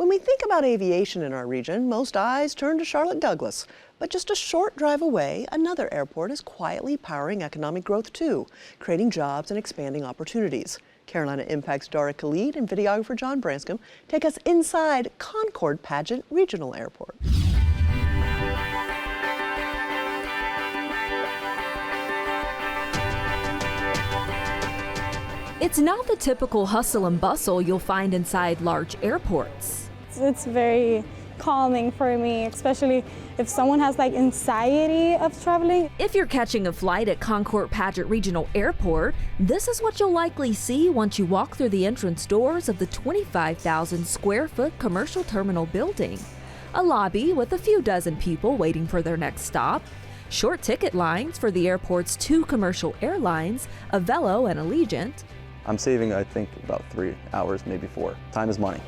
When we think about aviation in our region, most eyes turn to Charlotte Douglas. But just a short drive away, another airport is quietly powering economic growth too, creating jobs and expanding opportunities. Carolina Impact's Dara Khalid and videographer John Branscombe take us inside Concord-Padgett Regional Airport. It's not the typical hustle and bustle you'll find inside large airports. It's very calming for me, especially if someone has like anxiety of traveling. If you're catching a flight at Concord-Padgett Regional Airport, this is what you'll likely see once you walk through the entrance doors of the 25,000 square foot commercial terminal building. A lobby with a few dozen people waiting for their next stop. Short ticket lines for the airport's two commercial airlines, Aviation and Aviation. I'm saving, I think, about 3 hours, maybe 4. Time is money.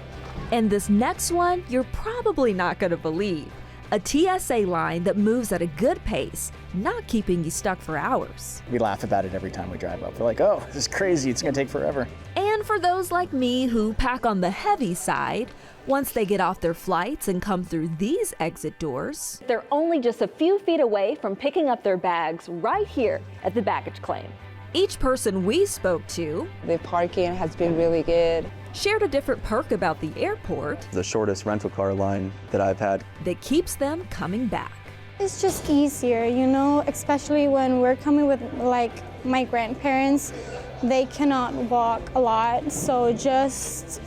And this next one, you're probably not going to believe. A TSA line that moves at a good pace, not keeping you stuck for hours. We laugh about it every time we drive up. We're like, oh, this is crazy, it's gonna take forever. And for those like me who pack on the heavy side, once they get off their flights and come through these exit doors, they're only just a few feet away from picking up their bags right here at the baggage claim. Each person we spoke to, the parking has been really good, shared a different perk about the airport. The shortest rental car line that I've had. That keeps them coming back. It's just easier, you know, especially when we're coming with like my grandparents. They cannot walk a lot, so just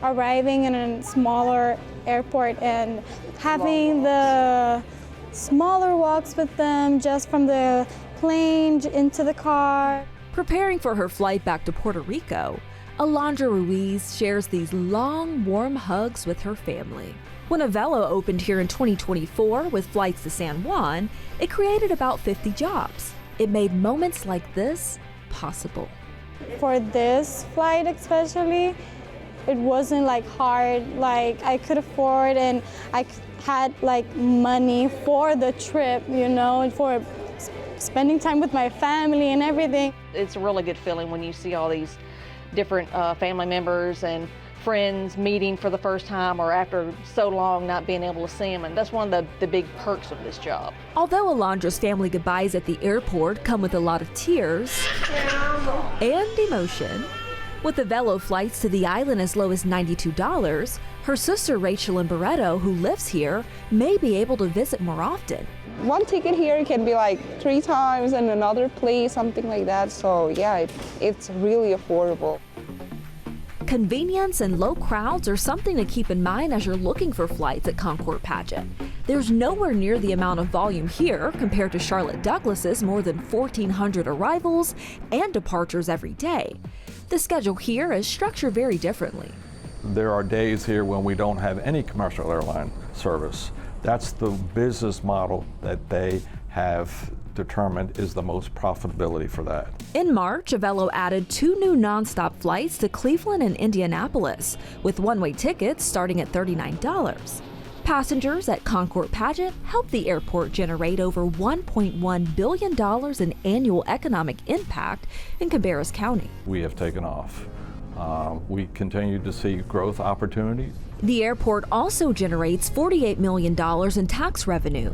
arriving in a smaller airport and having the smaller walks with them just from the plane into the car. Preparing for her flight back to Puerto Rico, Alondra Ruiz shares these long, warm hugs with her family. When Aviation opened here in 2024 with flights to San Juan, it created about 50 jobs. It made moments like this possible. For this flight especially, it wasn't like hard, like I could afford and I had like money for the trip, you know, for spending time with my family and everything. It's a really good feeling when you see all these different family members and friends meeting for the first time or after so long not being able to see them, and that's one of the big perks of this job. Although Alondra's family goodbyes at the airport come with a lot of tears and emotion, with the Velo flights to the island as low as $92, her sister Rachel in Barreto, who lives here, may be able to visit more often. One ticket here can be like 3 times in another place, something like that. So yeah, it's really affordable. Convenience and low crowds are something to keep in mind as you're looking for flights at Concord-Padgett. There's nowhere near the amount of volume here compared to Charlotte Douglas's more than 1,400 arrivals and departures every day. The schedule here is structured very differently. There are days here when we don't have any commercial airline service. That's the business model that they have determined is the most profitability for that. In March, Aviation added 2 new nonstop flights to Cleveland and Indianapolis, with one-way tickets starting at $39. Passengers at Concord-Padgett helped the airport generate over $1.1 billion in annual economic impact in Cabarrus County. We have taken off. We continue to see growth opportunities. The airport also generates $48 million in tax revenue.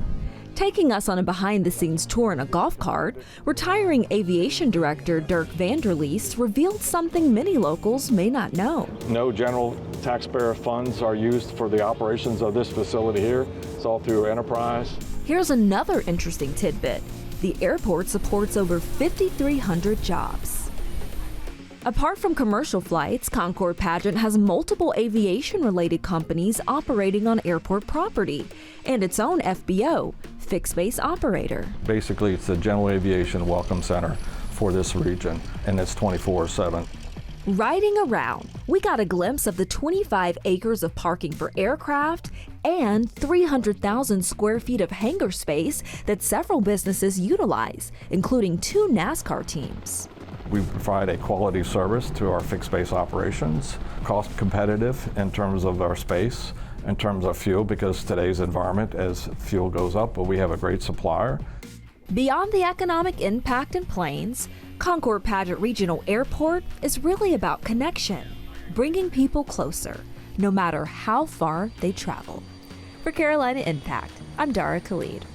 Taking us on a behind-the-scenes tour in a golf cart, retiring aviation director Dirk Vanderleest revealed something many locals may not know. No general taxpayer funds are used for the operations of this facility here. It's all through enterprise. Here's another interesting tidbit. The airport supports over 5,300 jobs. Apart from commercial flights, Concord-Padgett has multiple aviation-related companies operating on airport property and its own FBO, fixed base operator. Basically, it's the general aviation welcome center for this region, and it's 24/7. Riding around, we got a glimpse of the 25 acres of parking for aircraft and 300,000 square feet of hangar space that several businesses utilize, including 2 NASCAR teams. We provide a quality service to our fixed base operations, cost competitive in terms of our space, in terms of fuel, because today's environment, as fuel goes up, but we have a great supplier. Beyond the economic impact in planes, Concord-Padgett Regional Airport is really about connection, bringing people closer, no matter how far they travel. For Carolina Impact, I'm Dara Khalid.